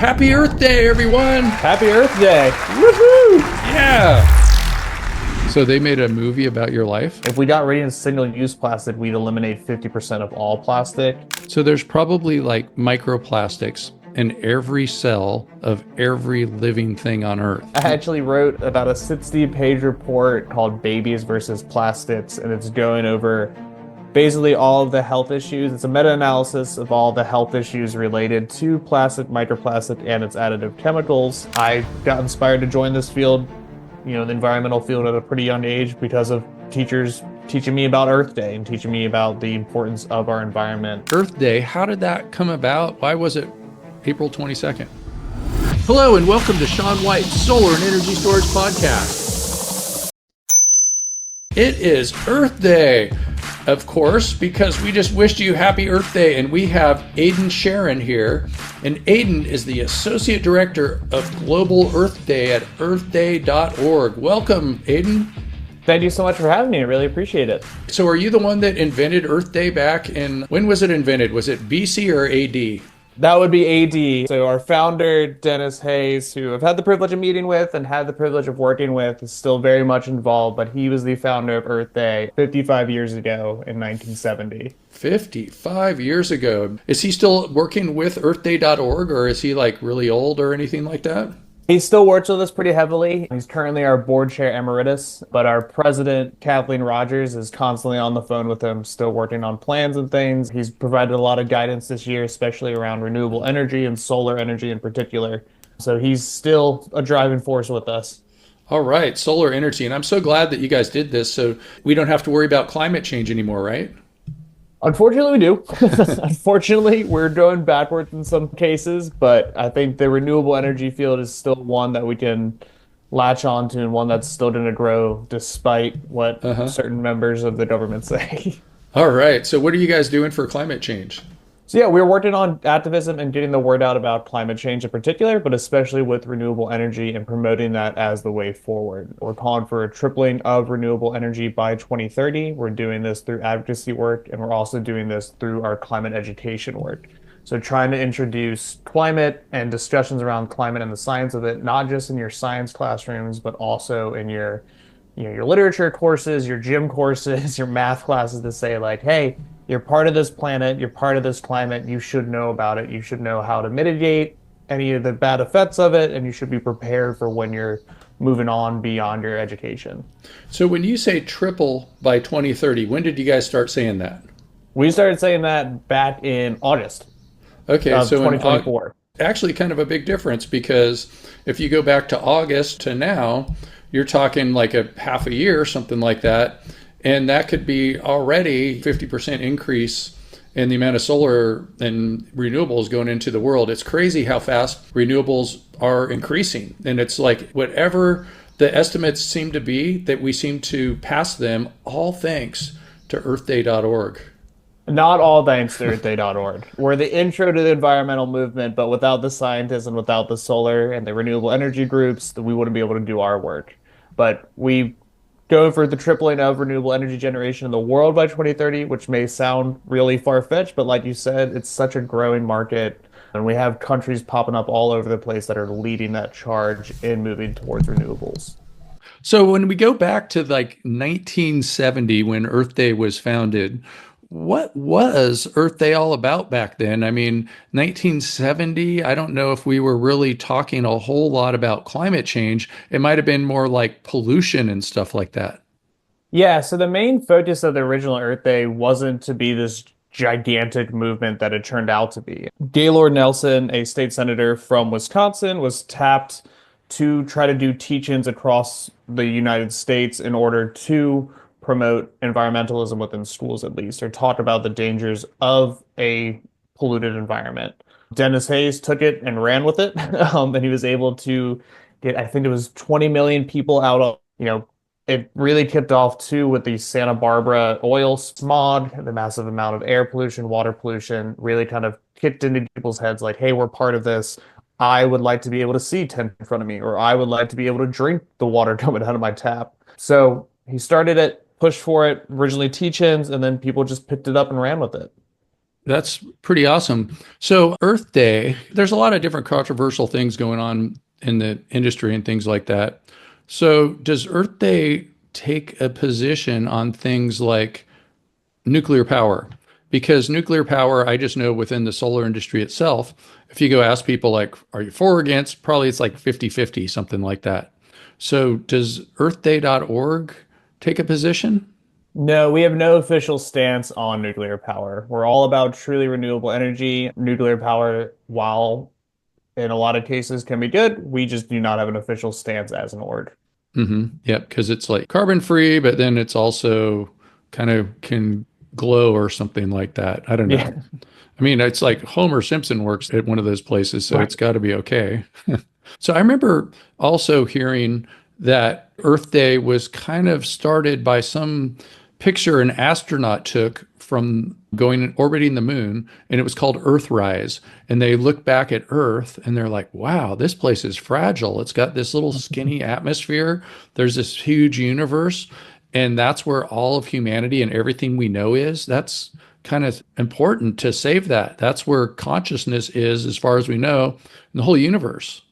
Happy Earth Day, everyone! Happy Earth Day! Woohoo! Yeah! So they made a movie about your life? If we got rid of single-use plastic, we'd eliminate 50% of all plastic. So there's probably like microplastics in every cell of every living thing on Earth. I actually wrote about a 60-page report called Babies versus Plastics, and it's going over basically all of the health issues. It's a meta-analysis of all the health issues related to plastic, microplastic, and its additive chemicals. I got inspired to join this field, the environmental field at a pretty young age because of teachers teaching me about Earth Day and teaching me about the importance of our environment. Earth Day, how did that come about? Why was it April 22nd? Hello and welcome to Sean White's Solar and Energy Storage Podcast. It is Earth Day, of course, because we just wished you happy Earth Day, and we have Aidan Charron here. And Aidan is the Associate Director of Global Earth Day at earthday.org. Welcome, Aidan. Thank you so much for having me. I really appreciate it. So are you the one that invented Earth Day back in, when was it invented? Was it BC or AD? That would be AD. So our founder, Dennis Hayes, who I've had the privilege of meeting with and had the privilege of working with, is still very much involved, but he was the founder of Earth Day 55 years ago in 1970. 55 years ago. Is he still working with earthday.org, or is he like really old or anything like that? He still works with us pretty heavily. He's currently our board chair emeritus, but our president, Kathleen Rogers, is constantly on the phone with him, still working on plans and things. He's provided a lot of guidance this year, especially around renewable energy and solar energy in particular. So he's still a driving force with us. All right, solar energy. And I'm so glad that you guys did this so we don't have to worry about climate change anymore, right? Unfortunately, we do. Unfortunately, we're going backwards in some cases, but I think the renewable energy field is still one that we can latch onto and one that's still going to grow despite what certain members of the government say. All right. So what are you guys doing for climate change? So yeah, we're working on activism and getting the word out about climate change in particular, but especially with renewable energy and promoting that as the way forward. We're calling for a tripling of renewable energy by 2030. We're doing this through advocacy work, and we're also doing this through our climate education work. So trying to introduce climate and discussions around climate and the science of it, not just in your science classrooms, but also in your literature courses, your gym courses, your math classes, to say like, hey, you're part of this planet, you're part of this climate, you should know about it, you should know how to mitigate any of the bad effects of it, and you should be prepared for when you're moving on beyond your education. So when you say triple by 2030, when did you guys start saying that? We started saying that back in August of 2024. Actually kind of a big difference, because if you go back to August to now, you're talking like a half a year, something like that. And that could be already 50% increase in the amount of solar and renewables going into the world. It's crazy how fast renewables are increasing. And it's like whatever the estimates seem to be, that we seem to pass them, all thanks to earthday.org. Not all thanks to earthday.org. We're the intro to the environmental movement, but without the scientists and without the solar and the renewable energy groups, we wouldn't be able to do our work. But we go for the tripling of renewable energy generation in the world by 2030, which may sound really far-fetched, but like you said, it's such a growing market, and we have countries popping up all over the place that are leading that charge in moving towards renewables. So when we go back to like 1970, when Earth Day was founded, what was Earth Day all about back then? I mean, 1970, I don't know if we were really talking a whole lot about climate change. It might have been more like pollution and stuff like that. Yeah, so the main focus of the original Earth Day wasn't to be this gigantic movement that it turned out to be. Gaylord Nelson, a state senator from Wisconsin, was tapped to try to do teach-ins across the United States in order to promote environmentalism within schools, at least, or talk about the dangers of a polluted environment. Dennis Hayes took it and ran with it, and he was able to get, I think it was 20 million people out of, it really kicked off too with the Santa Barbara oil smog, the massive amount of air pollution, water pollution, really kind of kicked into people's heads like, hey, we're part of this. I would like to be able to see 10 in front of me, or I would like to be able to drink the water coming out of my tap. So he started it, pushed for it, originally teach-ins, and then people just picked it up and ran with it. That's pretty awesome. So, Earth Day, there's a lot of different controversial things going on in the industry and things like that. So, does Earth Day take a position on things like nuclear power? Because nuclear power, I just know within the solar industry itself, if you go ask people, like, are you for or against? Probably it's like 50-50, something like that. So, does earthday.org take a position? No, we have no official stance on nuclear power. We're all about truly renewable energy. Nuclear power, while in a lot of cases can be good, we just do not have an official stance as an org. Yep, because it's like carbon free, but then it's also kind of can glow or something like that. I don't know. Yeah, I mean, it's like Homer Simpson works at one of those places, so it's right. got to be okay. So I remember also hearing that Earth Day was kind of started by some picture an astronaut took from going and orbiting the moon, and it was called Earthrise. And they look back at Earth and they're like, wow, this place is fragile. It's got this little skinny atmosphere. There's this huge universe. And that's where all of humanity and everything we know is. That's kind of important to save that. That's where consciousness is, as far as we know, in the whole universe.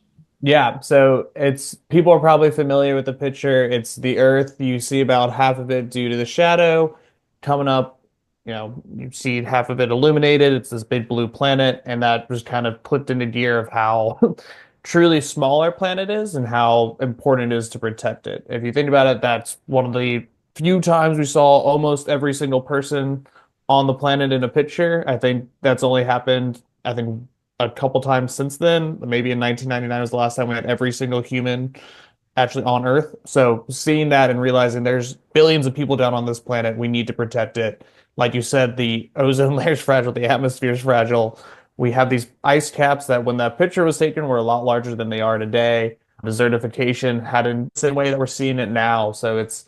Yeah, so it's people are probably familiar with the picture. It's the Earth. You see about half of it due to the shadow coming up. You see half of it illuminated. It's this big blue planet, and that was kind of clipped into gear of how truly small our planet is and how important it is to protect it. If you think about it, that's one of the few times we saw almost every single person on the planet in a picture. I think that's only happened, I think, a couple times since then. Maybe in 1999 was the last time we had every single human actually on Earth. So seeing that and realizing there's billions of people down on this planet, we need to protect it. Like you said, the ozone layer is fragile, the atmosphere is fragile. We have these ice caps that when that picture was taken were a lot larger than they are today. Desertification had in the same way that we're seeing it now. So it's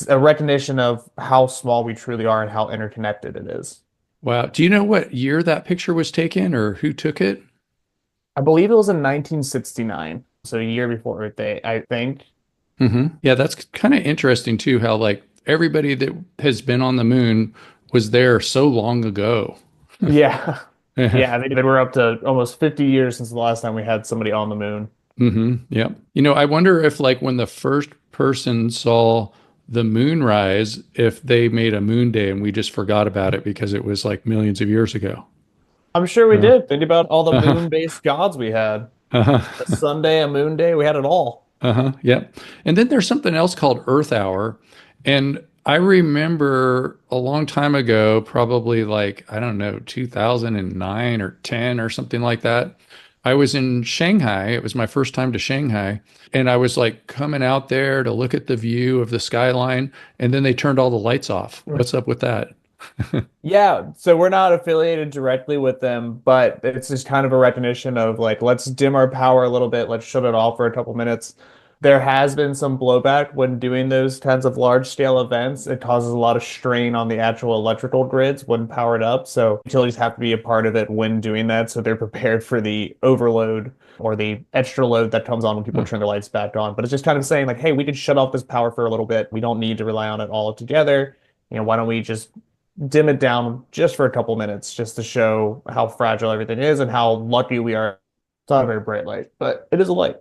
a recognition of how small we truly are and how interconnected it is. Wow. Do you know what year that picture was taken or who took it? I believe it was in 1969, so a year before Earth Day, I think. Yeah, that's kind of interesting too, how like everybody that has been on the moon was there so long ago. Yeah. Yeah, I think they were up to almost 50 years since the last time we had somebody on the moon. Yeah. I wonder if like when the first person saw the moon rise, if they made a moon day and we just forgot about it because it was like millions of years ago. I'm sure we Uh, did. Think about all the uh-huh, moon-based gods we had. A uh-huh, sun day, a moon day, we had it all. yep. And then there's something else called Earth Hour. And I remember a long time ago, probably like, I don't know, 2009 or 10 or something like that. I was in Shanghai. It was my first time to Shanghai. And I was like coming out there to look at the view of the skyline. And then they turned all the lights off. What's up with that? Yeah, so we're not affiliated directly with them, but it's just kind of a recognition of like, let's dim our power a little bit, let's shut it off for a couple minutes. There has been some blowback when doing those kinds of large scale events. It causes a lot of strain on the actual electrical grids when powered up. So utilities have to be a part of it when doing that. So they're prepared for the overload or the extra load that comes on when people Huh. turn their lights back on. But it's just kind of saying like, hey, we could shut off this power for a little bit. We don't need to rely on it all together. Why don't we just dim it down just for a couple minutes just to show how fragile everything is and how lucky we are. It's not a very bright light, but it is a light.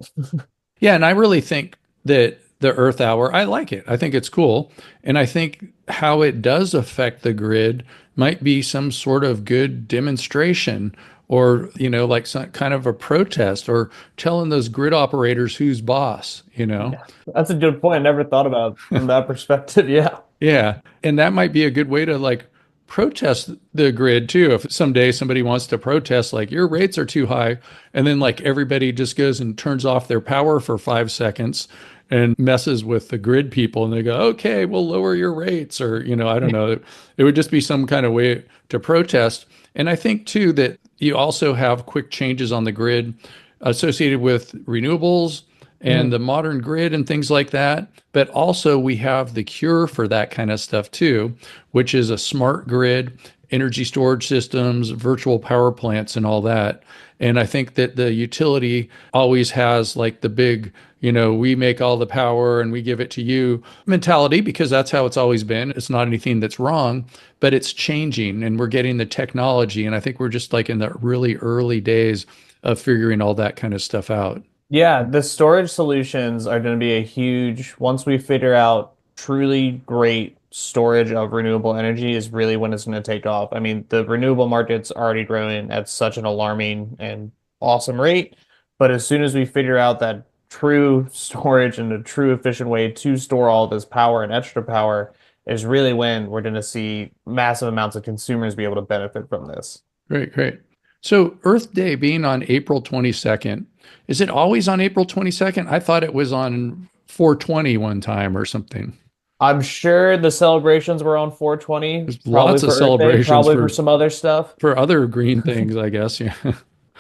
Yeah, and I really think that the Earth Hour, I like it. I think it's cool. And I think how it does affect the grid might be some sort of good demonstration or, like some kind of a protest or telling those grid operators who's boss, you know? Yeah, that's a good point. I never thought about it from that perspective. Yeah. Yeah. And that might be a good way to like protest the grid too. If someday somebody wants to protest, like your rates are too high, and then like everybody just goes and turns off their power for 5 seconds and messes with the grid people and they go, okay, we'll lower your rates. Or, I don't know. It would just be some kind of way to protest. And I think too that you also have quick changes on the grid associated with renewables and Mhm. the modern grid and things like that. But also, we have the cure for that kind of stuff too, which is a smart grid energy storage systems, virtual power plants, and all that. And I think that the utility always has like the big, we make all the power and we give it to you mentality because that's how it's always been. It's not anything that's wrong, but it's changing and we're getting the technology. And I think we're just like in the really early days of figuring all that kind of stuff out. Yeah, the storage solutions are going to be a huge, once we figure out truly great storage of renewable energy is really when it's going to take off. I mean, the renewable market's already growing at such an alarming and awesome rate, but as soon as we figure out that true storage and a true efficient way to store all this power and extra power is really when we're going to see massive amounts of consumers be able to benefit from this. Great, great. So Earth Day being on April 22nd, is it always on April 22nd? I thought it was on 420 one time or something. I'm sure the celebrations were on 420, There's probably lots of for Earth Day, celebrations probably for some other stuff. for other green things, I guess. Yeah.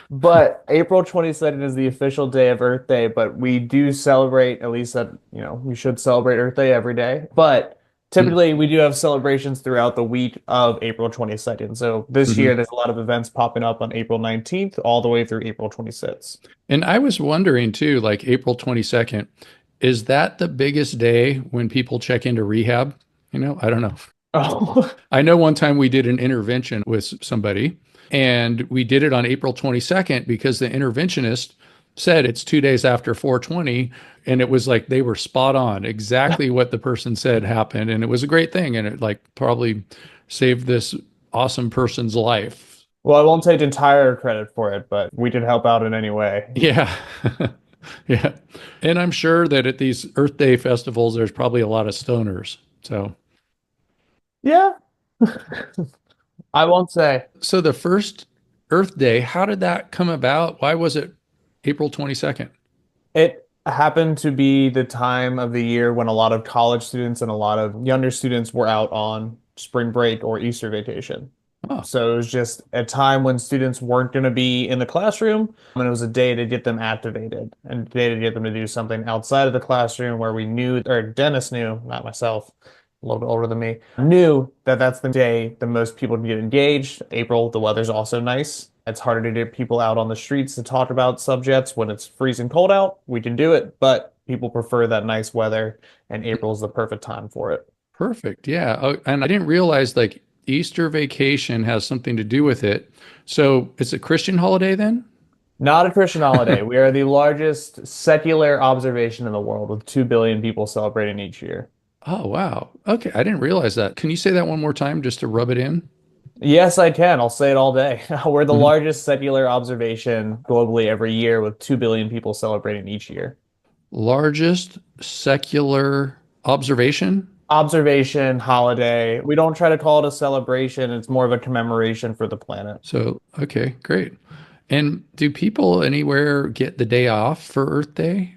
But April 22nd is the official day of Earth Day, but we do celebrate, at least that, we should celebrate Earth Day every day. But typically we do have celebrations throughout the week of April 22nd. So this Mm-hmm. year there's a lot of events popping up on April 19th all the way through April 26th. And I was wondering too, like April 22nd, is that the biggest day when people check into rehab? I don't know. Oh, I know one time we did an intervention with somebody, and we did it on April 22nd because the interventionist said it's 2 days after 420. And it was like they were spot on, exactly what the person said happened. And it was a great thing. And it like probably saved this awesome person's life. well, I won't take entire credit for it, but we did help out in any way. Yeah. Yeah. And I'm sure that at these Earth Day festivals, there's probably a lot of stoners. So, Yeah, I won't say. so the first Earth Day, how did that come about? Why was it April 22nd? It happened to be the time of the year when a lot of college students and a lot of younger students were out on spring break or Easter vacation. Oh, So it was just a time when students weren't going to be in the classroom, and it was a day to get them activated and a day to get them to do something outside of the classroom where we knew, or Dennis knew, not myself, a little bit older than me, knew that that's the day the most people can get engaged. April, the weather's also nice. It's harder to get people out on the streets to talk about subjects when it's freezing cold out. We can do it, but people prefer that nice weather, and April's the perfect time for it. perfect. Yeah. Oh, and I didn't realize like Easter vacation has something to do with it. So it's a Christian holiday then? Not a Christian holiday. We are the largest secular observation in the world with 2 billion people celebrating each year. Oh, wow. Okay. I didn't realize that. Can you say that one more time just to rub it in? Yes, I can. I'll say it all day. We're the Mhm. largest secular observation globally every year with 2 billion people celebrating each year. Largest secular observation. Observation, holiday. We don't try to call it a celebration. It's more of a commemoration for the planet. So, okay, great. And do people anywhere get the day off for Earth Day?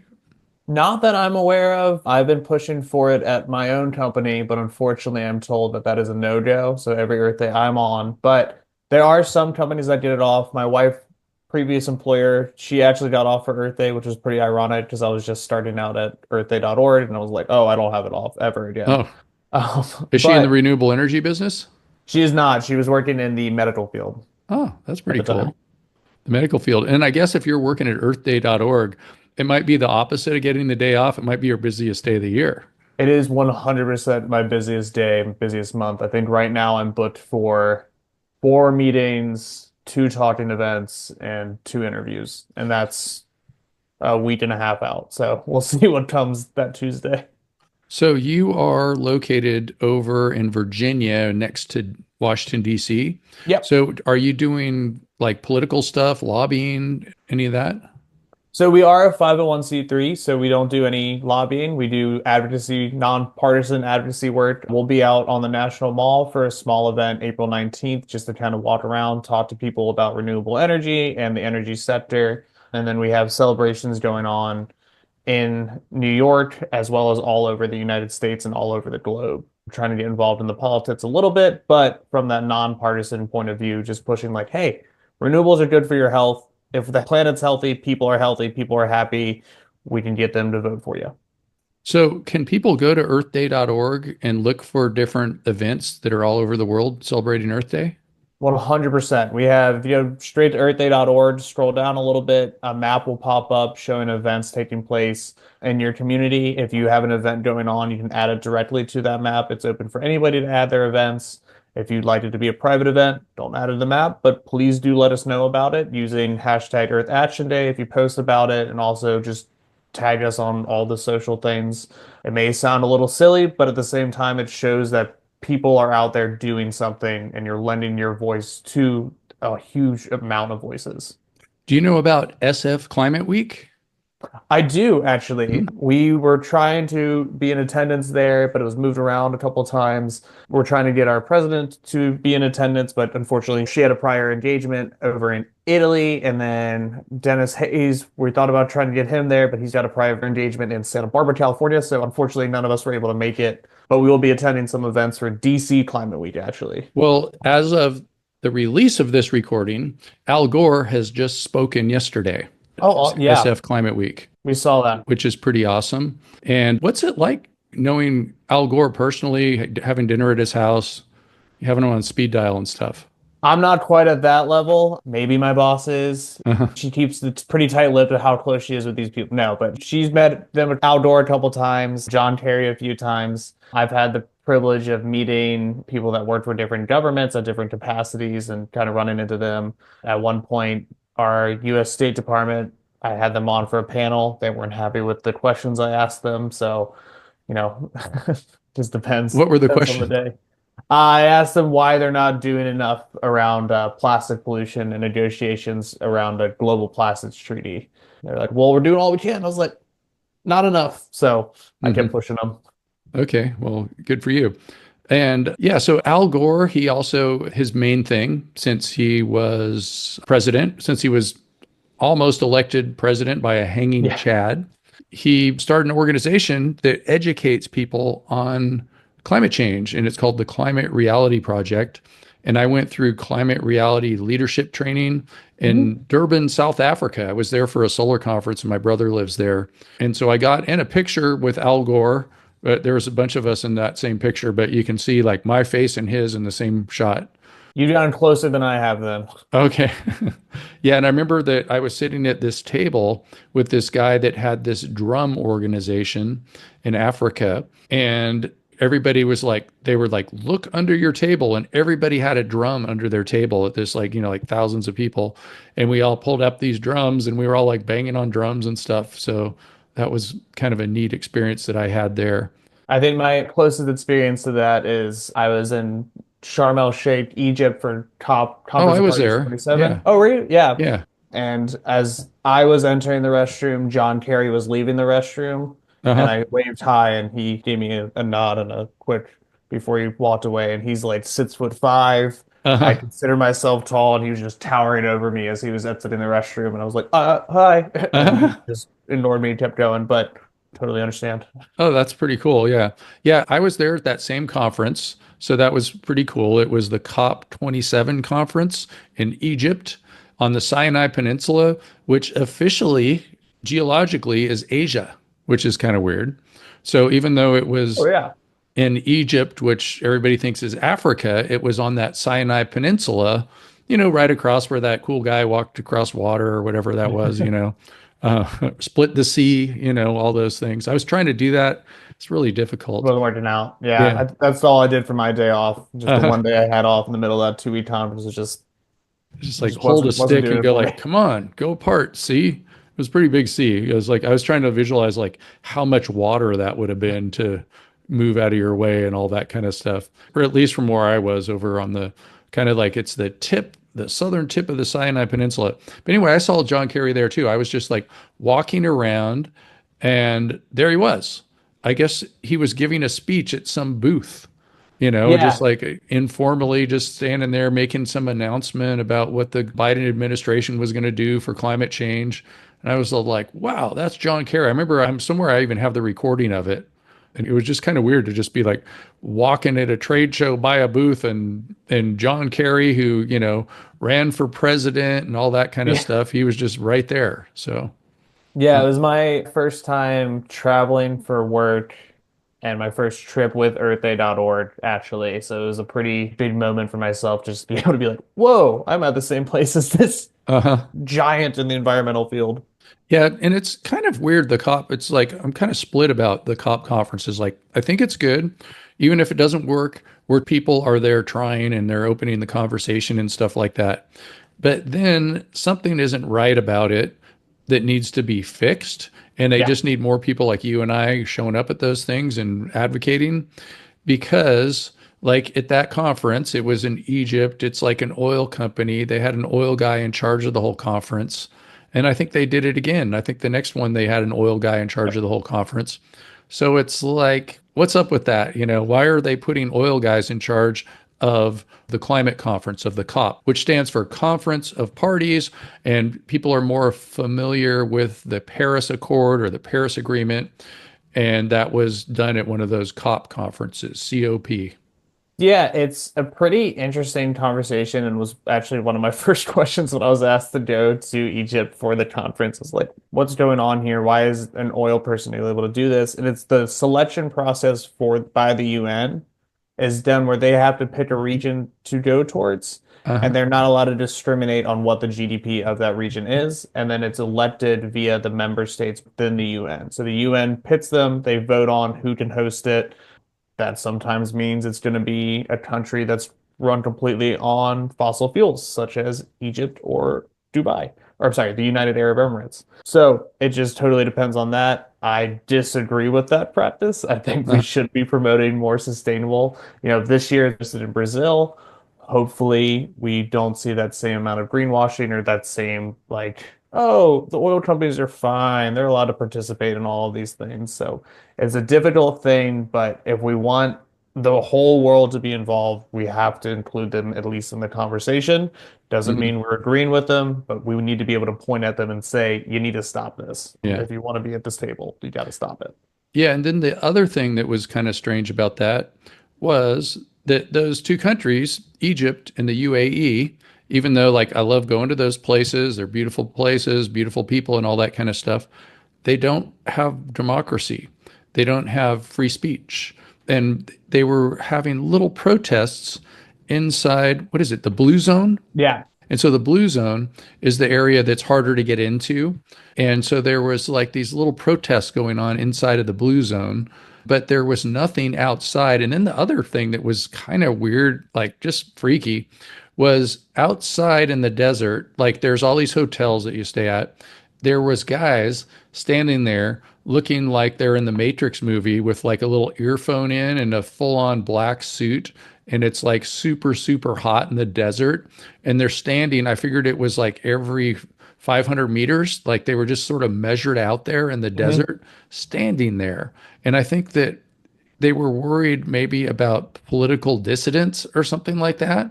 Not that I'm aware of. I've been pushing for it at my own company, but unfortunately, I'm told that that is a no-go. So every Earth Day I'm on. But there are some companies that get it off. My wife, previous employer, she actually got off for Earth Day, which was pretty ironic because I was just starting out at earthday.org and I was like, oh, I don't have it off ever again. Oh, Um, is she in the but renewable energy business? she is not. She was working in the medical field Oh, that's at pretty the time. cool. The medical field. And I guess if you're working at earthday.org, it might be the opposite of getting the day off. It might be your busiest day of the year. It is 100% my busiest day, busiest month. I think right now I'm booked for 4 meetings, 2 talking events, and 2 interviews. And that's a week and a half out. So we'll see what comes that Tuesday. So you are located over in Virginia next to Washington, D.C. Yep. So are you doing like political stuff, lobbying, any of that? So we are a 501(c)(3), so we don't do any lobbying. We do advocacy, nonpartisan advocacy work. We'll be out on the National Mall for a small event April 19th, just to kind of walk around, talk to people about renewable energy and the energy sector. And then we have celebrations going on in New York, as well as all over the United States and all over the globe. I'm trying to get involved in the politics a little bit, but from that nonpartisan point of view, just pushing like, hey, renewables are good for your health. If the planet's healthy, people are happy, we can get them to vote for you. So can people go to earthday.org and look for different events that are all over the world celebrating Earth Day? 100%. We have, straight to earthday.org, scroll down a little bit, a map will pop up showing events taking place in your community. If you have an event going on, you can add it directly to that map. It's open for anybody to add their events. If you'd like it to be a private event, don't add it to the map, but please do let us know about it using hashtag Earth Action Day if you post about it, and also just tag us on all the social things. It may sound a little silly, but at the same time, it shows that people are out there doing something and you're lending your voice to a huge amount of voices. Do you know about SF Climate Week? I do actually. Hmm? We were trying to be in attendance there, but it was moved around a couple of times. We're trying to get our president to be in attendance, but unfortunately, she had a prior engagement over in Italy. And then Dennis Hayes, we thought about trying to get him there, but he's got a prior engagement in Santa Barbara, California. So unfortunately, none of us were able to make it. But we will be attending some events for DC Climate Week, actually. Well, as of the release of this recording, Al Gore has just spoken yesterday, Oh, yeah, SF Climate Week, we saw that. which is pretty awesome. And what's it like knowing Al Gore personally, having dinner at his house, having him on speed dial and stuff? I'm not quite at that level. Maybe my boss is. Uh-huh. She keeps it pretty tight-lipped at how close she is with these people. No, but she's met them outdoor a couple times, John Kerry a few times. I've had the privilege of meeting people that worked for different governments at different capacities and kind of running into them. At one point, our U.S. State Department, I had them on for a panel. They weren't happy with the questions I asked them. So, you know, just depends. What were the Depends on the questions? day. I asked them why they're not doing enough around plastic pollution and negotiations around a global plastics treaty. They're like, well, we're doing all we can. I was like, not enough. So I kept Hmm. pushing them. Okay, well, good for you. And yeah, so Al Gore, he also, his main thing since he was president, since he was almost elected president by a hanging Yeah. Chad, he started an organization that educates people on climate change, and it's called the Climate Reality Project. And I went through climate reality leadership training Mhm. in Durban, South Africa. I was there for a solar conference, and my brother lives there. And so I got in a picture with Al Gore. But there was a bunch of us in that same picture, but you can see like my face and his in the same shot. You've gotten closer than I have then. Okay. Yeah, and I remember that I was sitting at this table with this guy that had this drum organization in Africa, and everybody was like, they were like, look under your table, and everybody had a drum under their table at this, like, like thousands of people, and we all pulled up these drums, and we were all like banging on drums and stuff. So that was kind of a neat experience that I had there. I think my closest experience to that is I was in Sharm el-Sheikh, Egypt for COP Oh, Conference I of was Parties there. 27. Yeah, Oh, were you? Yeah. yeah. And as I was entering the restroom, John Kerry was leaving the restroom, and Uh-huh. I waved hi, and he gave me a nod and a quick before he walked away. And he's like 6'5". I Uh-huh. consider myself tall, and he was just towering over me as he was exiting the restroom. And I was like, hi. And he Uh-huh. just ignored me and kept going, but totally understand. Oh, that's pretty cool. Yeah. Yeah, I was there at that same conference. So that was pretty cool. It was the COP27 conference in Egypt on the Sinai Peninsula, which officially, geologically, is Asia, which is kind of weird. So even though it Oh, was yeah. in Egypt, which everybody thinks is Africa, it was on that Sinai Peninsula, right across where that cool guy walked across water or whatever that was, split the sea, all those things. I was trying to do that. It's really difficult. Wasn't working out. Yeah, Yeah. that's all I did for my day off. Just the Uh, one day I had off in the middle of that 2 week conference. It just like just hold a wasn't stick doing and it go for me. like, come on, go apart. See? It was pretty big sea. It was like I was trying to visualize like how much water that would have been to move out of your way and all that kind of stuff. Or at least from where I was over on the kind of like it's the southern tip of the Sinai Peninsula. But anyway, I saw John Kerry there too. I was just like walking around and there he was. I guess he was giving a speech at some booth, just Yeah, like informally just standing there making some announcement about what the Biden administration was going to do for climate change. And I was like, wow, that's John Kerry. I remember I'm somewhere I even have the recording of it. And it was just kind of weird to just be like walking at a trade show by a booth and John Kerry, who, ran for president and all that kind of yeah, stuff, he was just right there. So, yeah. uh, It was my first time traveling for work and my first trip with earthday.org actually. So it was a pretty big moment for myself just to be able to be like, whoa, I'm at the same place as this Uh-huh. giant in the environmental field. Yeah, and it's kind of weird. The COP, it's like I'm kind of split about the COP conferences. Like, I think it's good, even if it doesn't work, where people are there trying and they're opening the conversation and stuff like that. But then something isn't right about it that needs to be fixed. And they Yeah. just need more people like you and I showing up at those things and advocating because like at that conference, it was in Egypt. It's like an oil company. They had an oil guy in charge of the whole conference. And I think they did it again. I think the next one they had an oil guy in charge of the whole conference. So it's like, what's up with that? Why are they putting oil guys in charge of the climate conference of the COP, which stands for Conference of Parties, and people are more familiar with the Paris Accord or the Paris Agreement, and that was done at one of those COP conferences, COP. Yeah, it's a pretty interesting conversation and was actually one of my first questions when I was asked to go to Egypt for the conference. Is like, what's going on here? Why is an oil person able to do this? And it's the selection process for by the UN is done where they have to pick a region to go towards, and Uh-huh. they're not allowed to discriminate on what the GDP of that region is. And then it's elected via the member states within the UN. So the UN pits them, they vote on who can host it. That sometimes means it's going to be a country that's run completely on fossil fuels, such as Egypt or Dubai, or I'm sorry, the United Arab Emirates. So it just totally depends on that. I disagree with that practice. I think we Uh-huh. should be promoting more sustainable. This year, just in Brazil, hopefully we don't see that same amount of greenwashing or that same like, oh, the oil companies are fine. They're allowed to participate in all of these things. So it's a difficult thing, but if we want the whole world to be involved, we have to include them at least in the conversation. Doesn't Mhm. mean we're agreeing with them, but we need to be able to point at them and say, you need to stop this. Yeah. If you want to be at this table, you got to stop it. Yeah, and then the other thing that was kind of strange about that was that those two countries, Egypt and the UAE, even though like I love going to those places, beautiful people and all that kind of stuff, they don't have democracy. They don't have free speech. And they were having little protests inside, what is it, the blue zone? Yeah. And so the blue zone is the area that's harder to get into. And so there was like these little protests going on inside of the blue zone, but there was nothing outside. And then the other thing that was kind of weird, like just freaky, was outside in the desert, like there's all these hotels that you stay at. There was guys standing there looking like they're in the Matrix movie with like a little earphone in and a full-on black suit, and it's like super super hot in the desert, and they're standing. I figured it was like every 500 meters, like they were just sort of measured out there in the Mhm. desert standing there. And I think that they were worried maybe about political dissidents or something like that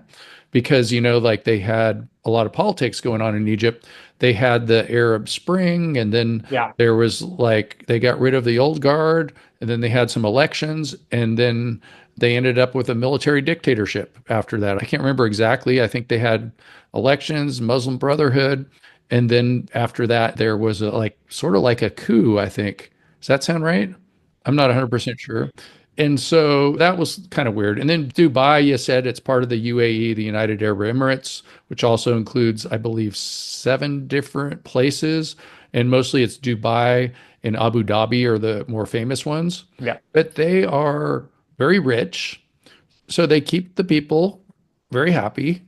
because like they had a lot of politics going on in Egypt. They had the Arab Spring, and then Yeah. there was like they got rid of the old guard, and then they had some elections, and then they ended up with a military dictatorship after that. I can't remember exactly. I think they had elections, Muslim Brotherhood, and then after that there was a like sort of like a coup, I think. Does that sound right? I'm not 100% sure. And so that was kind of weird. And then Dubai, you said it's part of the UAE, the United Arab Emirates, which also includes, I believe, 7 different places. And mostly it's Dubai and Abu Dhabi are the more famous ones. Yeah. But they are very rich. So they keep the people very happy.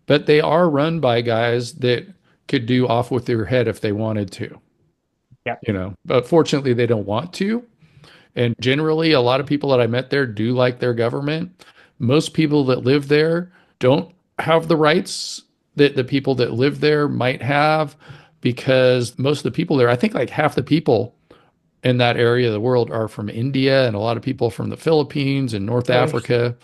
But they are run by guys that could do off with their head if they wanted to, Yeah. But fortunately, they don't want to. And generally, a lot of people that I met there do like their government. Most people that live there don't have the rights that the people that live there might have because most of the people there, I think like half the people in that area of the world are from India and a lot of people from the Philippines and North Oh, interesting. Africa.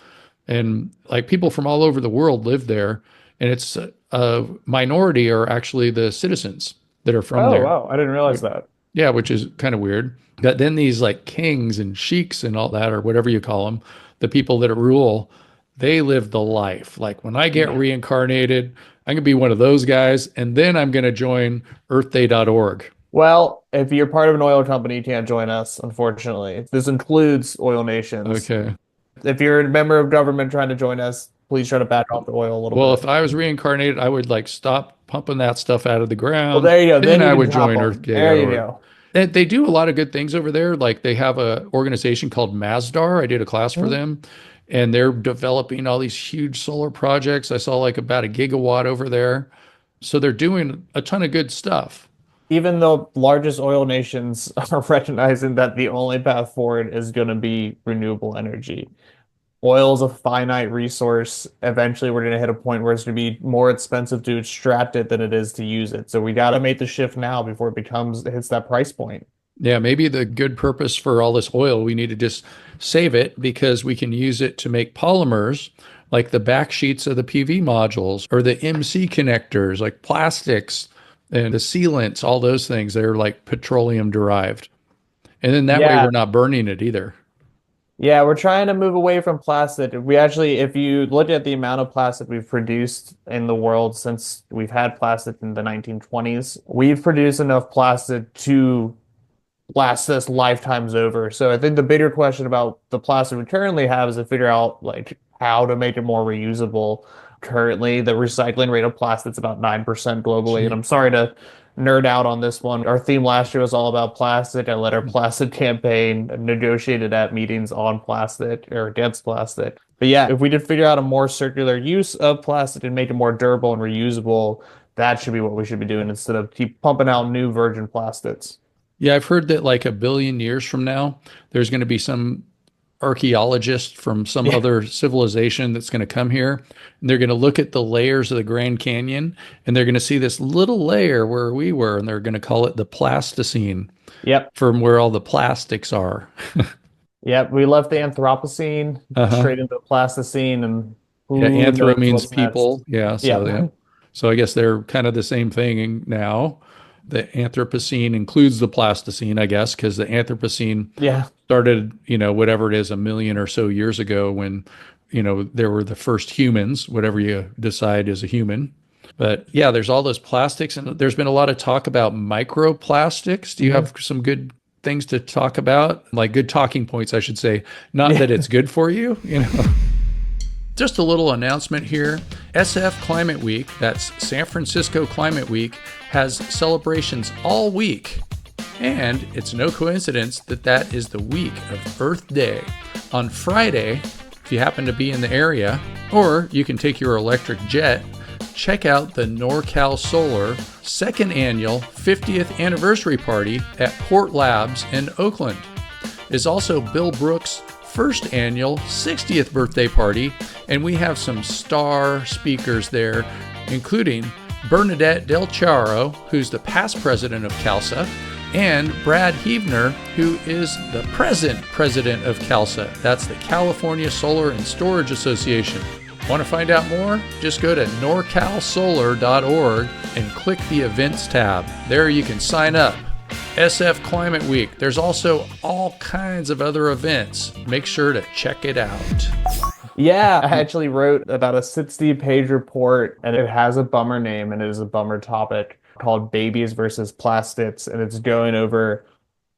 And like people from all over the world live there. And it's a minority are actually the citizens that are from Oh, there. wow. I didn't realize that. Yeah, which is kind of weird. But then these like kings and sheiks and all that, or whatever you call them, the people that rule, they live the life. Like when I get Yeah. reincarnated, I'm gonna be one of those guys, and then I'm gonna join earthday.org. Well, if you're part of an oil company, you can't join us, unfortunately. This includes oil nations. Okay. If you're a member of government trying to join us, please try to back off the oil a little Well, bit. if I was reincarnated, I would like stop pumping that stuff out of the Well, ground, there you go. then Then you I can would drop join them. There you Earth. go. They do a lot of good things over there. Like they have a organization called Masdar. I did a class for Mhm. them, and they're developing all these huge solar projects. I saw like about a gigawatt over there. So they're doing a ton of good stuff. Even though largest oil nations are recognizing that the only path forward is going to be renewable energy. Oil is a finite resource. Eventually, we're going to hit a point where it's going to be more expensive to extract it than it is to use it. So we got to make the shift now before it hits that price point. Yeah, maybe the good purpose for all this oil, we need to just save it because we can use it to make polymers like the back sheets of the PV modules or the MC connectors, like plastics and the sealants, all those things. They're like petroleum derived. And then that way Yeah, we're not burning it either. yeah, we're trying to move away from plastic. We actually, if you look at the amount of plastic we've produced in the world since we've had plastic in the 1920s, we've produced enough plastic to last us lifetimes over. So I think the bigger question about the plastic we currently have is to figure out like how to make it more reusable. Currently, the recycling rate of plastic is about 9% globally. And Gee. I'm sorry to nerd out on this one. Our theme last year was all about plastic. I led our plastic campaign, negotiated at meetings on plastic or against plastic. But yeah, if we did figure out a more circular use of plastic and make it more durable and reusable, that should be what we should be doing instead of keep pumping out new virgin plastics. Yeah, I've heard that like a billion years from now, there's going to be some archaeologist from some Yeah. other civilization that's going to come here and they're going to look at the layers of the Grand Canyon and they're going to see this little layer where we were and they're going to call it the Plasticine Yep. from where all the plastics are. Yep, we left the Anthropocene Uh-huh. straight into the Plasticine, and Yeah, who anthro knows means what's next. people. Yeah, so yeah. Yep. So I guess they're kind of the same thing now. The Anthropocene includes the Plasticine, I guess, because the Anthropocene Yeah. started, whatever it is, a million or so years ago when, there were the first humans, whatever you decide is a human. But yeah, there's all those plastics, and there's been a lot of talk about microplastics. Do you Mhm. have some good things to talk about? Like good talking points, I should say. Not Yeah. that it's good for you. Just a little announcement here. SF Climate Week, that's San Francisco Climate Week, has celebrations all week. And it's no coincidence that that is the week of Earth Day. On Friday, if you happen to be in the area, or you can take your electric jet, check out the NorCal Solar second annual 50th anniversary party at Port Labs in Oakland. Is also Bill Brooks' first annual 60th birthday party, and we have some star speakers there, including Bernadette Del Charo, who's the past president of CALSA, and Brad Heavner, who is the present president of CALSA. That's the California Solar and Storage Association. Want to find out more? Just go to norcalsolar.org and click the events tab. There you can sign up. SF Climate Week. There's also all kinds of other events. Make sure to check it out. Yeah, I actually wrote about a 60-page report, and it has a bummer name, and it is a bummer topic called Babies versus Plastics, and it's going over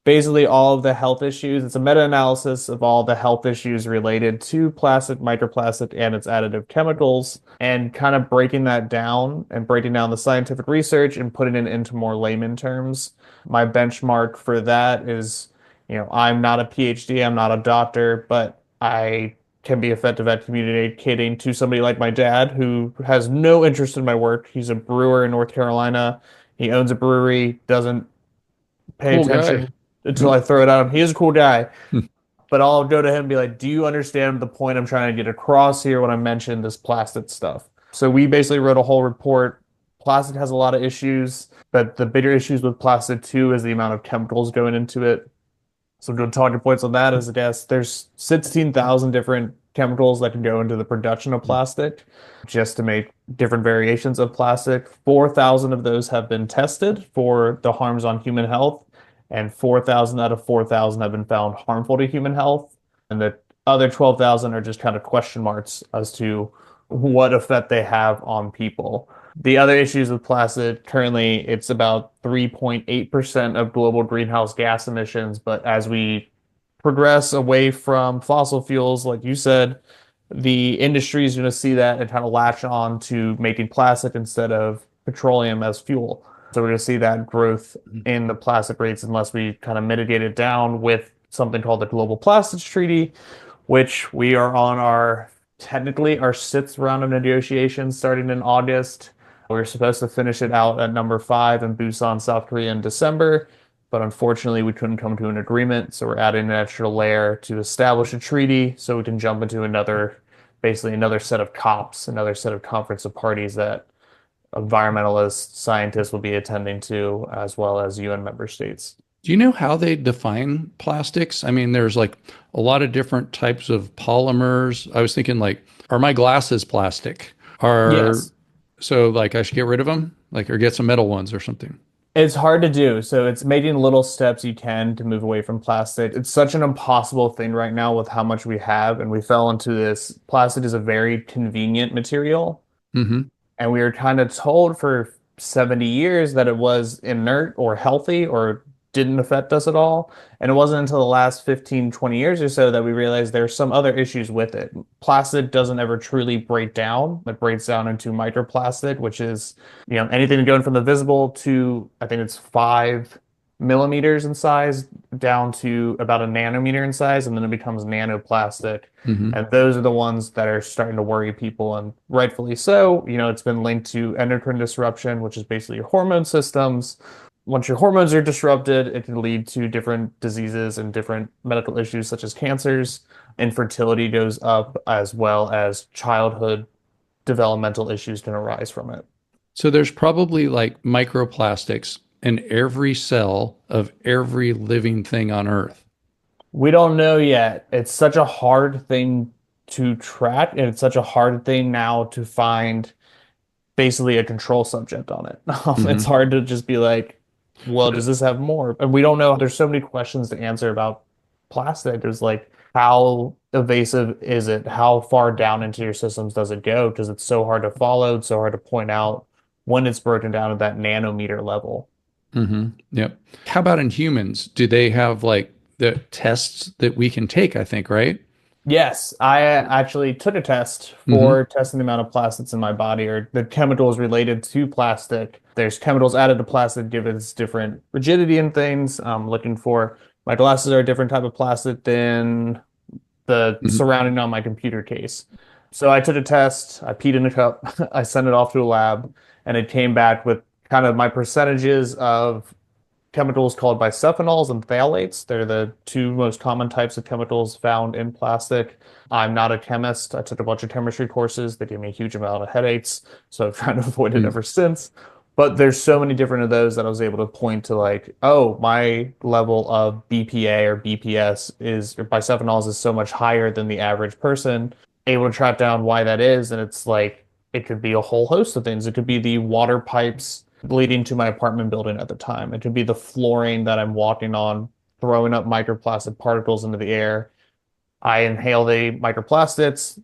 basically all of the health issues. It's a meta-analysis of all the health issues related to plastic, microplastic, and its additive chemicals, and kind of breaking that down and breaking down the scientific research and putting it into more layman terms. My benchmark for that is, I'm not a PhD, I'm not a doctor, but I can be effective at communicating to somebody like my dad who has no interest in my work. He's a brewer in North Carolina. He owns a brewery, doesn't pay Cool guy. attention until I throw it at him. He is a cool guy, but I'll go to him and be like, "Do you understand the point I'm trying to get across here when I mention this plastic stuff?" So we basically wrote a whole report. Plastic has a lot of issues, but the bigger issues with plastic too is the amount of chemicals going into it. Some good talking points on that is, I guess, there's 16,000 different chemicals that can go into the production of plastic just to make different variations of plastic. 4,000 of those have been tested for the harms on human health, and 4,000 out of 4,000 have been found harmful to human health. And the other 12,000 are just kind of question marks as to what effect they have on people. The other issues with plastic, currently it's about 3.8% of global greenhouse gas emissions, but as we progress away from fossil fuels, like you said, the industry is going to see that and kind of latch on to making plastic instead of petroleum as fuel. So we're going to see that growth in the plastic rates unless we kind of mitigate it down with something called the Global Plastics Treaty, which we are on our technically our sixth round of negotiations starting in August. We were supposed to finish it out at number 5 in Busan, South Korea in December, but unfortunately we couldn't come to an agreement. So we're adding an extra layer to establish a treaty so we can jump into basically another set of COPs, another set of conference of parties that environmentalists, scientists will be attending to, as well as UN member states. Do you know how they define plastics? I mean, there's like a lot of different types of polymers. I was thinking like, are my glasses plastic? Are Yes. so like I should get rid of them, like or get some metal ones or something. It's hard to do. So it's making little steps you can to move away from plastic. It's such an impossible thing right now with how much we have. And we fell into this. Plastic is a very convenient material. Hmm. And we were kind of told for 70 years that it was inert or healthy or didn't affect us at all. And it wasn't until the last 15, 20 years or so that we realized there's some other issues with it. Plastic doesn't ever truly break down. It breaks down into microplastic, which is, anything going from the visible to, I think it's 5 millimeters in size down to about a nanometer in size, and then it becomes nanoplastic. Hmm. And those are the ones that are starting to worry people, and rightfully so. It's been linked to endocrine disruption, which is basically your hormone systems. Once your hormones are disrupted, it can lead to different diseases and different medical issues such as cancers. Infertility goes up, as well as childhood developmental issues can arise from it. So there's probably like microplastics in every cell of every living thing on Earth. We don't know yet. It's such a hard thing to track, and it's such a hard thing now to find basically a control subject on it. It's Hmm. hard to just be like, well, does this have more? And we don't know. There's so many questions to answer about plastic. There's like, how evasive is it? How far down into your systems does it go? Because it's so hard to follow, it's so hard to point out when it's broken down at that nanometer level. Hmm. Yep. How about in humans? Do they have like the tests that we can take, I think, right? Yes, I actually took a test Hmm. for testing the amount of plastics in my body or the chemicals related to plastic. There's chemicals added to plastic, give it its different rigidity and things. I'm looking for my glasses are a different type of plastic than the Hmm. surrounding on my computer case. So I took a test, I peed in a cup, I sent it off to a lab, and it came back with kind of my percentages of chemicals called bisophenols and phthalates. They're the two most common types of chemicals found in plastic. I'm not a chemist. I took a bunch of chemistry courses that gave me a huge amount of headaches, so I've tried to avoid it ever since. But there's so many different of those that I was able to point to like, oh, my level of BPA or BPS is or bisophenols is so much higher than the average person. Able to track down why that is, and it's like it could be a whole host of things. It could be the water pipes leading to my apartment building at the time. It could be the flooring that I'm walking on, throwing up microplastic particles into the air. I inhale the microplastics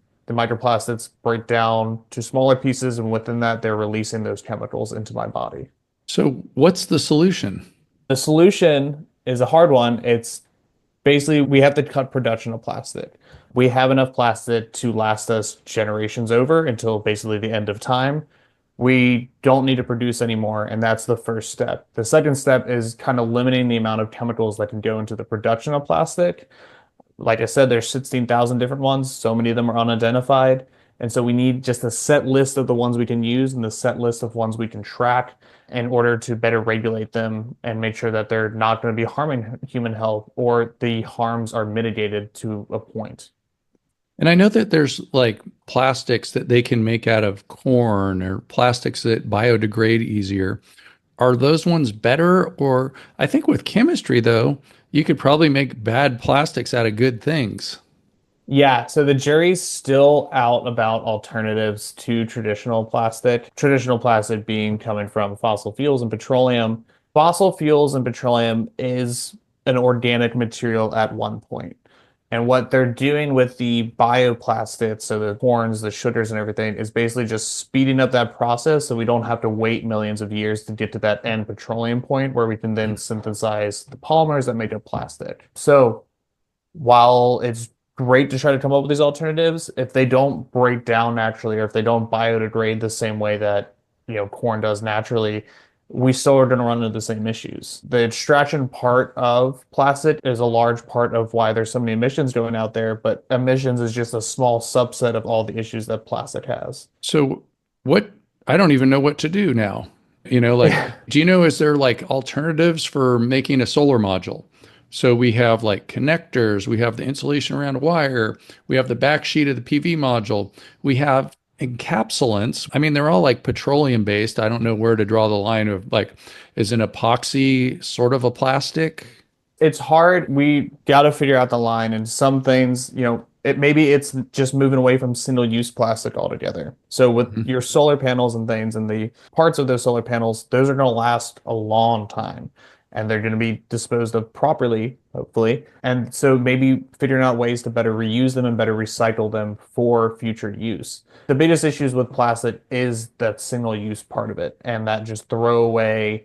break down to smaller pieces, and within that, they're releasing those chemicals into my body. So what's the solution? The solution is a hard one. It's basically we have to cut production of plastic. We have enough plastic to last us generations over until basically the end of time. We don't need to produce anymore, and that's the first step. The second step is kind of limiting the amount of chemicals that can go into the production of plastic. Like I said, there's 16,000 different ones. So many of them are unidentified. And so we need just a set list of the ones we can use and the set list of ones we can track in order to better regulate them and make sure that they're not going to be harming human health or the harms are mitigated to a point. And I know that there's like plastics that they can make out of corn or plastics that biodegrade easier. Are those ones better? Or I think with chemistry, though, you could probably make bad plastics out of good things. Yeah, so the jury's still out about alternatives to traditional plastic. Traditional plastic being coming from fossil fuels and petroleum. Fossil fuels and petroleum is an organic material at one point. And what they're doing with the bioplastics, so the horns, the sugars, and everything, is basically just speeding up that process so we don't have to wait millions of years to get to that end petroleum point where we can then synthesize the polymers that make up plastic. So while it's great to try to come up with these alternatives, if they don't break down naturally or if they don't biodegrade the same way that, corn does naturally, we still are going to run into the same issues. The extraction part of plastic is a large part of why there's so many emissions going out there, but emissions is just a small subset of all the issues that plastic has. So what I don't even know what to do now. Like, do you know, is there like alternatives for making a solar module? So we have like connectors, we have the insulation around a wire, we have the back sheet of the PV module, we have encapsulants. I mean, they're all like petroleum based. I don't know where to draw the line of like, is an epoxy sort of a plastic? It's hard. We got to figure out the line, and some things, maybe it's just moving away from single-use plastic altogether. So with Mhm. your solar panels and things and the parts of those solar panels, those are going to last a long time and they're going to be disposed of properly, hopefully. And so maybe figuring out ways to better reuse them and better recycle them for future use. The biggest issues with plastic is that single-use part of it and that just throwaway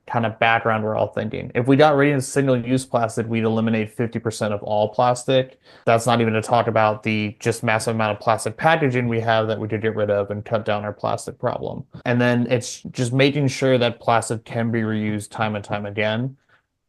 kind of background we're all thinking. If we got rid of single-use plastic, we'd eliminate 50% of all plastic. That's not even to talk about the just massive amount of plastic packaging we have that we could get rid of and cut down our plastic problem. And then it's just making sure that plastic can be reused time and time again.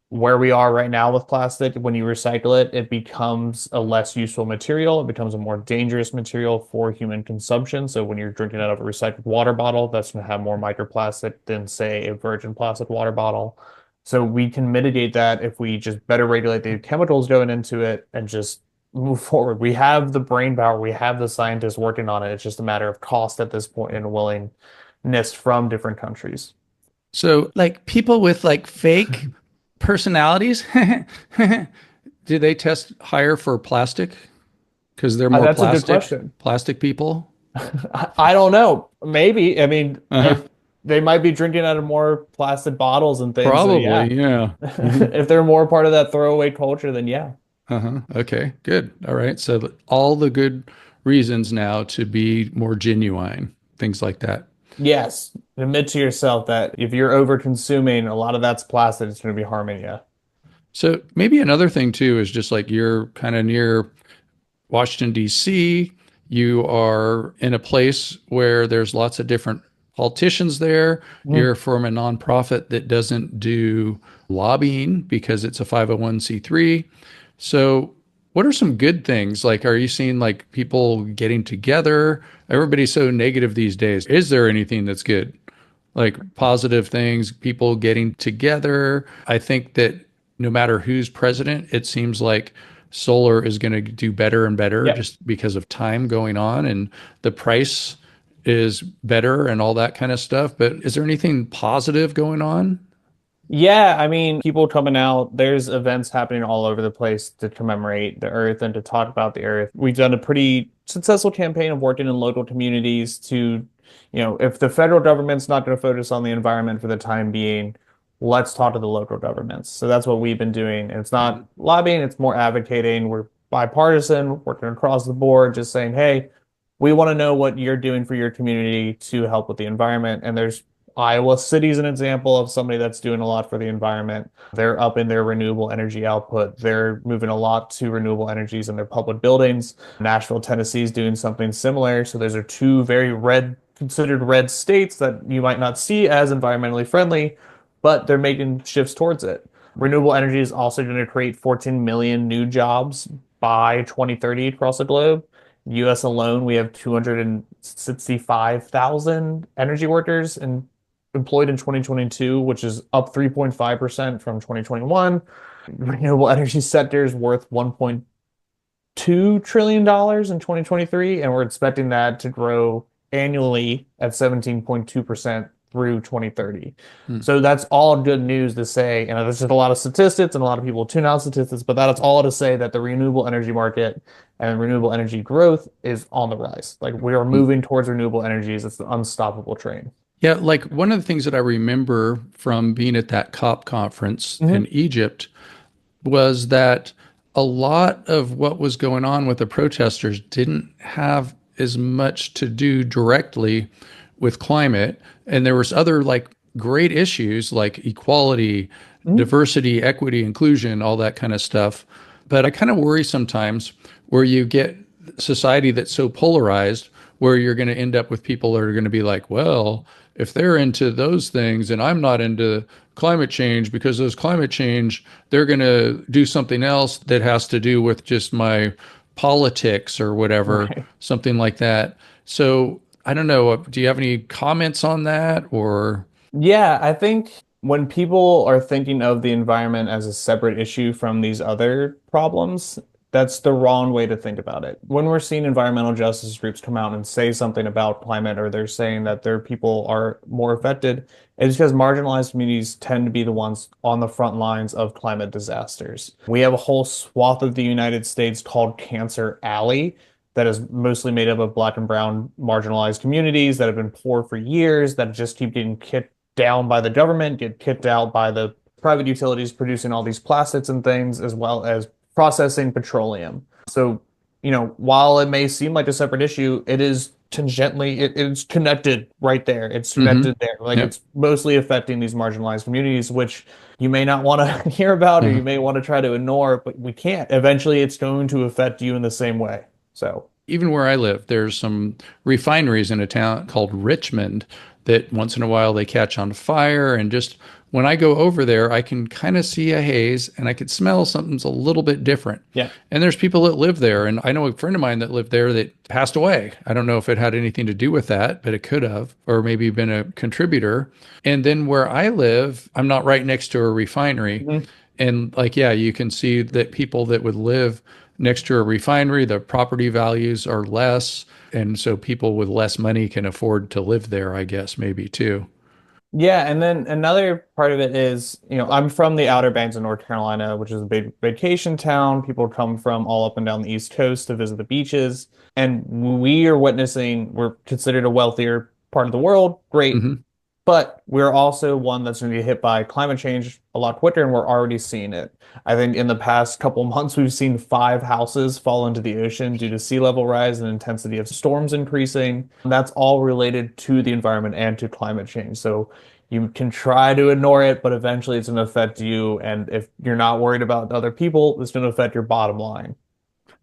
Where we are right now with plastic, when you recycle it, it becomes a less useful material. It becomes a more dangerous material for human consumption. So when you're drinking out of a recycled water bottle, that's going to have more microplastic than, say, a virgin plastic water bottle. So we can mitigate that if we just better regulate the chemicals going into it and just move forward. We have the brain power, we have the scientists working on it. It's just a matter of cost at this point and willingness from different countries. So, like people with like fake personalities, do they test higher for plastic? Because they're more That's a good plastic, question. plastic people? I don't know. Maybe. I mean, Uh-huh. if they might be drinking out of more plastic bottles and things, so yeah. Probably, yeah. Hmm. If they're more part of that throwaway culture, then yeah. Uh-huh. Okay, good. All right. So all the good reasons now to be more genuine, things like that. Yes. Admit to yourself that if you're over consuming, a lot of that's plastic, it's going to be harming you. So maybe another thing too is just like you're kind of near Washington, D.C. You are in a place where there's lots of different politicians there. Mm. You're from a nonprofit that doesn't do lobbying because it's a 501c3. So, what are some good things? Like, are you seeing like people getting together? Everybody's so negative these days. Is there anything that's good? Like positive things, people getting together. I think that no matter who's president, it seems like solar is going to do better and better Yeah. just because of time going on and the price is better and all that kind of stuff. But is there anything positive going on? Yeah, I mean, people coming out, there's events happening all over the place to commemorate the Earth and to talk about the Earth. We've done a pretty successful campaign of working in local communities to, if the federal government's not going to focus on the environment for the time being, let's talk to the local governments. So that's what we've been doing. And it's not lobbying, it's more advocating. We're bipartisan, working across the board, just saying, hey, we want to know what you're doing for your community to help with the environment. And there's Iowa City is an example of somebody that's doing a lot for the environment. They're up in their renewable energy output. They're moving a lot to renewable energies in their public buildings. Nashville, Tennessee is doing something similar. So those are two very considered red states that you might not see as environmentally friendly, but they're making shifts towards it. Renewable energy is also going to create 14 million new jobs by 2030 across the globe. US alone, we have 265,000 energy workers and employed in 2022, which is up 3.5% from 2021. Renewable energy sector is worth $1.2 trillion in 2023, and we're expecting that to grow annually at 17.2% through 2030. Hmm. So that's all good news to say. And there's just a lot of statistics and a lot of people tune out statistics, but that's all to say that the renewable energy market and renewable energy growth is on the rise. Like we are moving towards renewable energies. It's the unstoppable train. Yeah, like one of the things that I remember from being at that COP conference Mhm. in Egypt was that a lot of what was going on with the protesters didn't have as much to do directly with climate. And there was other like great issues like equality, Mhm. diversity, equity, inclusion, all that kind of stuff. But I kind of worry sometimes where you get society that's so polarized where you're going to end up with people that are going to be like, well, if they're into those things and I'm not into climate change because those climate change, they're going to do something else that has to do with just my politics or whatever, Right. something like that. So I don't know. Do you have any comments on that or? Yeah, I think when people are thinking of the environment as a separate issue from these other problems, that's the wrong way to think about it. When we're seeing environmental justice groups come out and say something about climate, or they're saying that their people are more affected, it's because marginalized communities tend to be the ones on the front lines of climate disasters. We have a whole swath of the United States called Cancer Alley that is mostly made up of black and brown marginalized communities that have been poor for years, that just keep getting kicked down by the government, get kicked out by the private utilities producing all these plastics and things, as well as processing petroleum. So, while it may seem like a separate issue, it is tangentially, it's connected right there. It's Mm-hmm. connected there. Like Yep. it's mostly affecting these marginalized communities, which you may not want to hear about or Uh-huh. you may want to try to ignore, but we can't. Eventually, it's going to affect you in the same way. So, Even where I live, there's some refineries in a town called Richmond that once in a while they catch on fire. And just when I go over there, I can kind of see a haze and I could smell something's a little bit different. yeah. And there's people that live there. And I know a friend of mine that lived there that passed away. I don't know if it had anything to do with that, but it could have, or maybe been a contributor. And then where I live, I'm not right next to a refinery. Mhm. And like, yeah, you can see that people that would live next to a refinery, the property values are less. And so people with less money can afford to live there, I guess, maybe too. Yeah, and then another part of it is, I'm from the Outer Banks of North Carolina, which is a big vacation town. People come from all up and down the East Coast to visit the beaches. And we're considered a wealthier part of the world. Great. Hmm. But we're also one that's going to be hit by climate change a lot quicker, and we're already seeing it. I think in the past couple months, we've seen 5 houses fall into the ocean due to sea level rise and intensity of storms increasing. And that's all related to the environment and to climate change. So you can try to ignore it, but eventually it's going to affect you. And if you're not worried about other people, it's going to affect your bottom line.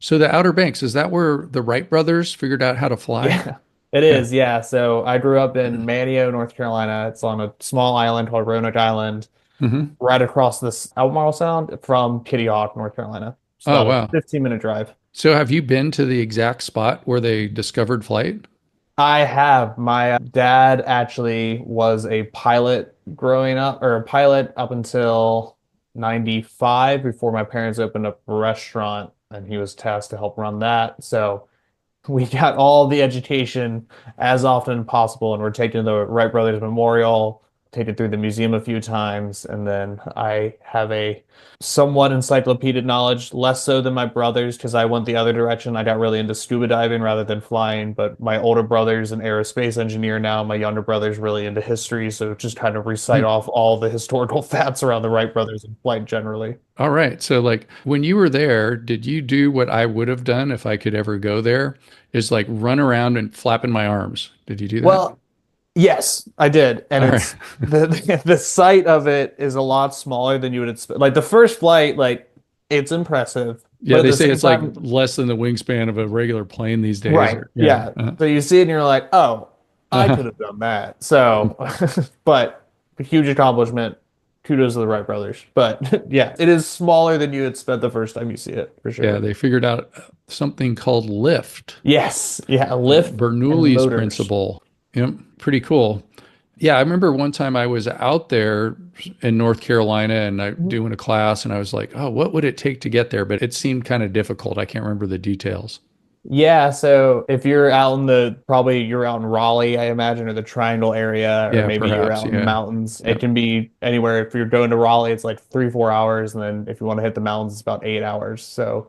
So the Outer Banks, is that where the Wright brothers figured out how to fly? Yeah, it Yeah. is. Yeah. So I grew up in Manteo, North Carolina. It's on a small island called Roanoke Island, Hmm. right across this Albemarle Sound from Kitty Hawk, North Carolina. It's Oh, about a wow. 15-minute drive. So have you been to the exact spot where they discovered flight? I have. My dad actually was a pilot growing up, or a pilot up until 95 before my parents opened up a restaurant and he was tasked to help run that. So we got all the education as often as possible, and we're taking the Wright Brothers Memorial, taken through the museum a few times, and then I have a somewhat encyclopedic knowledge, less so than my brothers, because I went the other direction. I got really into scuba diving rather than flying, but my older brother's an aerospace engineer now. My younger brother's really into history, so just kind of recite Hmm. off all the historical facts around the Wright brothers and flight generally. All right. So, like, when you were there, did you do what I would have done if I could ever go there? Is like run around and flapping my arms. Did you do that? Well, yes, I did. And All right. it's the site of it is a lot smaller than you would expect. Like the first flight, like it's impressive, Yeah, but at they the say same it's like time, less than the wingspan of a regular plane these days. right. Or yeah. Yeah. So you see it and you're like, oh, I Uh-huh. could have done that. So, but a huge accomplishment. Kudos to the Wright brothers. But yeah, it is smaller than you expect the first time you see it, for Yeah, sure. they figured out something called lift, Yes. Yeah. Lift and Bernoulli's motors. principle. Yep, pretty cool. Yeah, I remember one time I was out there in North Carolina and I doing a class and I was like, "Oh, what would it take to get there?" But it seemed kind of difficult. I can't remember the details. Yeah, so if you're out in probably you're out in Raleigh, I imagine, or the Triangle area, or Yeah, maybe you're perhaps. out in the Yeah. mountains. It Yep. can be anywhere. If you're going to Raleigh, it's like 3, 4 hours. And then if you want to hit the mountains, it's about 8 hours. So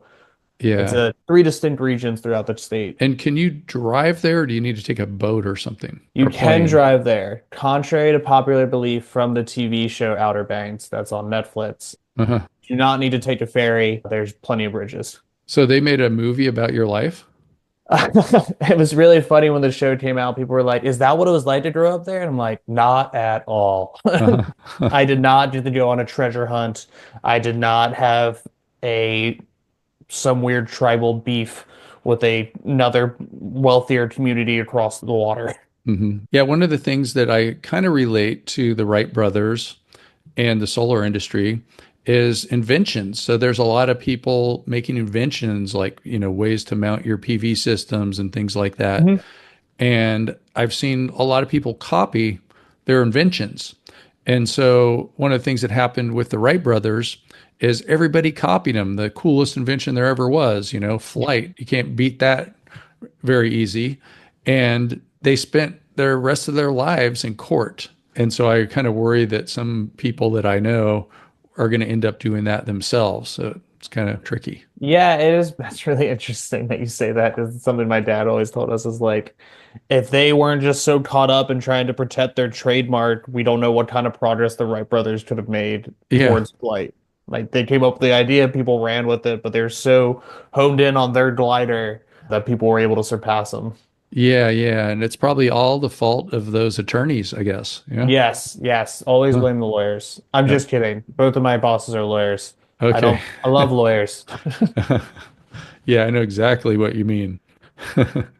it's Yeah. a three distinct regions throughout the state. And can you drive there or do you need to take a boat or something You or can plane? drive there, contrary to popular belief from the TV show Outer Banks that's on Netflix. Uh-huh. Do not need to take a ferry. There's plenty of bridges. So they made a movie about your life? It was really funny when the show came out. People were like, "Is that what it was like to grow up there?" And I'm like, "Not at all." Uh-huh. I did not get to go on a treasure hunt. I did not have a some weird tribal beef with another wealthier community across the water. Yeah, one of the things that I kind of relate to the Wright brothers and the solar industry is inventions. So there's a lot of people making inventions like, ways to mount your PV systems and things like that. Mhm. And I've seen a lot of people copy their inventions. And so one of the things that happened with the Wright brothers is everybody copied them. The coolest invention there ever was, flight. You can't beat that very easy. And they spent the rest of their lives in court. And so I kind of worry that some people that I know are going to end up doing that themselves. So it's kind of tricky. Yeah, it is. That's really interesting that you say that because it's something my dad always told us is like, if they weren't just so caught up in trying to protect their trademark, we don't know what kind of progress the Wright brothers could have made Yeah. towards flight. Like they came up with the idea, people ran with it, but they're so honed in on their glider that people were able to surpass them. Yeah. Yeah. And it's probably all the fault of those attorneys, I guess. Yeah. Yes, yes. Always Huh. blame the lawyers. I'm Yeah. just kidding. Both of my bosses are lawyers. Okay. I love lawyers. Yeah. I know exactly what you mean.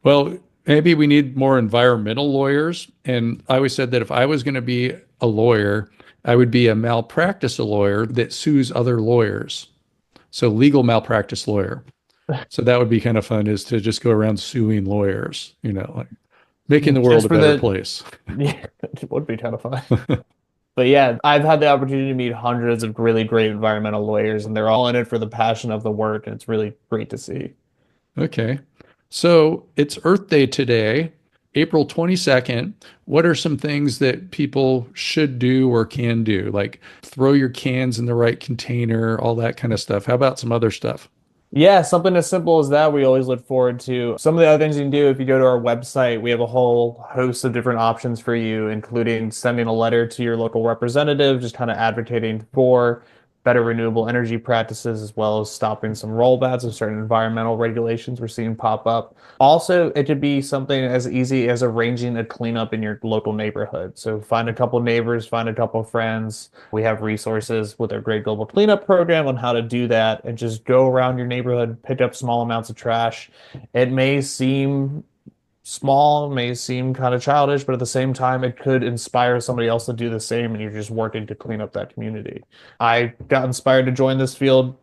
Well, maybe we need more environmental lawyers. And I always said that if I was going to be a lawyer, I would be a malpractice lawyer that sues other lawyers. So legal malpractice lawyer. So that would be kind of fun is to just go around suing lawyers, like making the world Just a for better the, place. yeah, it would be kind of fun. But yeah, I've had the opportunity to meet hundreds of really great environmental lawyers, and they're all in it for the passion of the work, and it's really great to see. Okay. So it's Earth Day today, April 22nd. What are some things that people should do or can do? Like throw your cans in the right container, all that kind of stuff. How about some other stuff? Yeah, something as simple as that we always look forward to. Some of the other things you can do if you go to our website, we have a whole host of different options for you, including sending a letter to your local representative, just kind of advocating for better renewable energy practices, as well as stopping some rollbacks of certain environmental regulations we're seeing pop up. Also, it could be something as easy as arranging a cleanup in your local neighborhood. So find a couple neighbors, find a couple friends. We have resources with our Great Global Cleanup program on how to do that and just go around your neighborhood, pick up small amounts of trash. It may seem small, may seem kind of childish, but at the same time, it could inspire somebody else to do the same, and you're just working to clean up that community. I got inspired to join this field,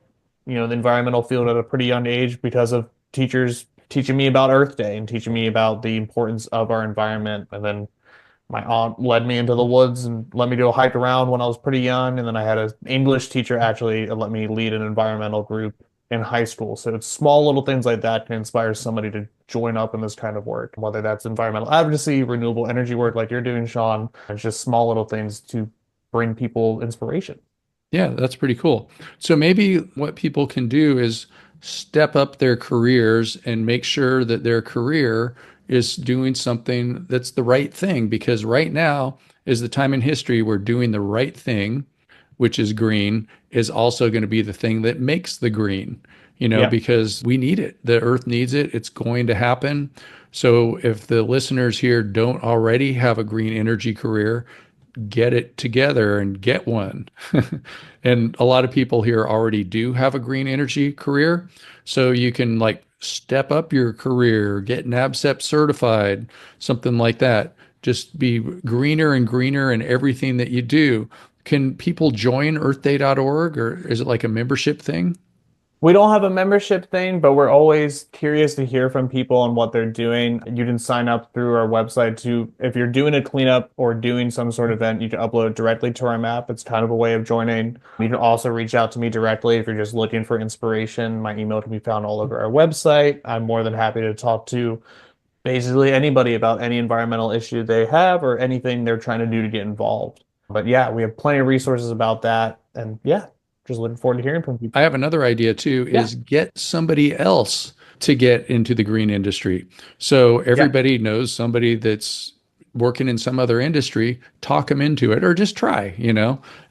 the environmental field at a pretty young age because of teachers teaching me about Earth Day and teaching me about the importance of our environment. And then my aunt led me into the woods and let me do a hike around when I was pretty young. And then I had an English teacher actually let me lead an environmental group in high school. So it's small little things like that can inspire somebody to join up in this kind of work, whether that's environmental advocacy, renewable energy work like you're doing, Sean. It's just small little things to bring people inspiration. Yeah, that's pretty cool. So maybe what people can do is step up their careers and make sure that their career is doing something that's the right thing because right now is the time in history where doing the right thing, which is green, is also going to be the thing that makes the green, Yeah. because we need it. The earth needs it. It's going to happen. So if the listeners here don't already have a green energy career, get it together and get one. And a lot of people here already do have a green energy career. So you can like step up your career, get NABCEP certified, something like that. Just be greener and greener in everything that you do. Can people join earthday.org or is it like a membership thing? We don't have a membership thing, but we're always curious to hear from people on what they're doing. You can sign up through our website to, if you're doing a cleanup or doing some sort of event, you can upload it directly to our map. It's kind of a way of joining. You can also reach out to me directly if you're just looking for inspiration. My email can be found all over our website. I'm more than happy to talk to basically anybody about any environmental issue they have or anything they're trying to do to get involved. But yeah, we have plenty of resources about that. And yeah, just looking forward to hearing from people. I have another idea too, Yeah. is get somebody else to get into the green industry. So Yeah. everybody knows somebody that's working in some other industry, talk them into it or just try,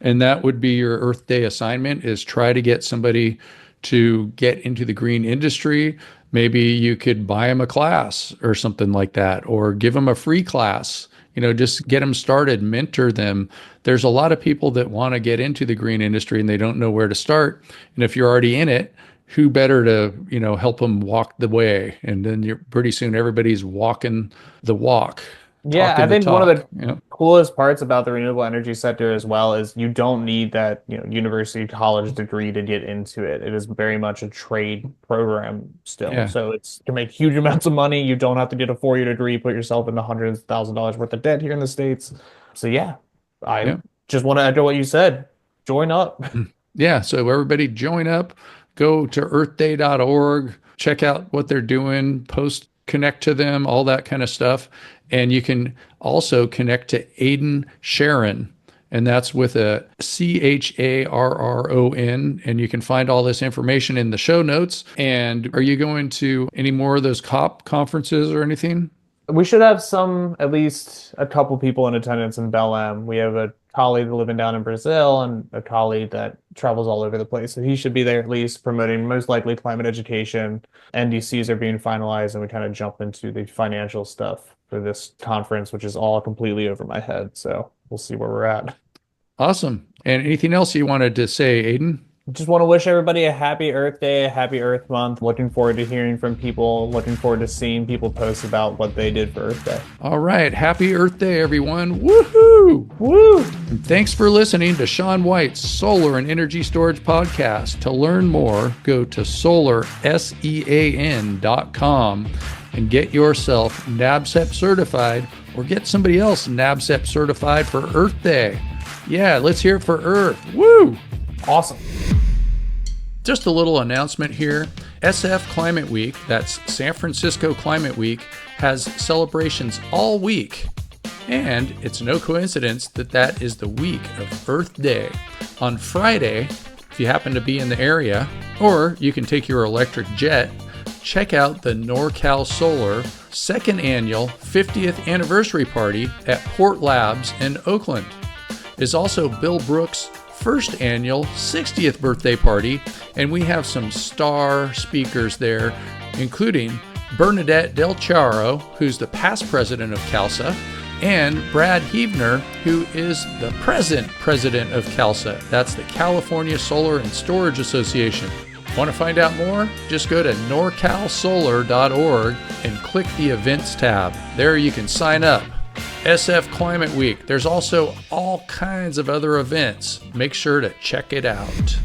and that would be your Earth Day assignment, is try to get somebody to get into the green industry. Maybe you could buy them a class or something like that, or give them a free class, just get them started, mentor them. There's a lot of people that want to get into the green industry and they don't know where to start. And if you're already in it, who better to, help them walk the way? And then you're pretty soon everybody's walking the walk. Yeah, I think one of the coolest parts about the renewable energy sector as well is you don't need that, university college degree to get into it. It is very much a trade program still. Yeah. So it's to make huge amounts of money. You don't have to get a 4-year degree, put yourself into hundreds of thousands of dollars worth of debt here in the States. So yeah, I just want to echo what you said. Join up. Yeah, so everybody join up, go to earthday.org, check out what they're doing, connect to them, all that kind of stuff. And you can also connect to Aidan Charron, and that's with a Charron. And you can find all this information in the show notes. And are you going to any more of those COP conferences or anything? We should have at least a couple people in attendance in Belém. We have a colleague living down in Brazil and a colleague that travels all over the place. So he should be there at least promoting most likely climate education. NDCs are being finalized, and we kind of jump into the financial stuff for this conference, which is all completely over my head. So we'll see where we're at. Awesome. And anything else you wanted to say, Aidan? Just want to wish everybody a happy Earth Day, a happy Earth Month. Looking forward to hearing from people, looking forward to seeing people post about what they did for Earth Day. All right. Happy Earth Day, everyone. Woohoo! Woo! And thanks for listening to Sean White's Solar and Energy Storage Podcast. To learn more, go to solarsean.com and get yourself NABCEP certified, or get somebody else NABCEP certified for Earth Day. Yeah, let's hear it for Earth. Woo! Awesome. Just a little announcement here. SF Climate Week, that's San Francisco Climate Week, has celebrations all week. And it's no coincidence that that is the week of Earth Day. On Friday, if you happen to be in the area, or you can take your electric jet, check out the NorCal Solar second annual 50th anniversary party at Port Labs in Oakland. There's also Bill Brooks' first annual 60th birthday party, and we have some star speakers there, including Bernadette Del Charro, who's the past president of CalSA, and Brad Heavner, who is the present president of CalSA. That's the California Solar and Storage Association. Want to find out more? Just go to norcalsolar.org and click the events tab. There you can sign up. SF Climate Week. There's also all kinds of other events. Make sure to check it out.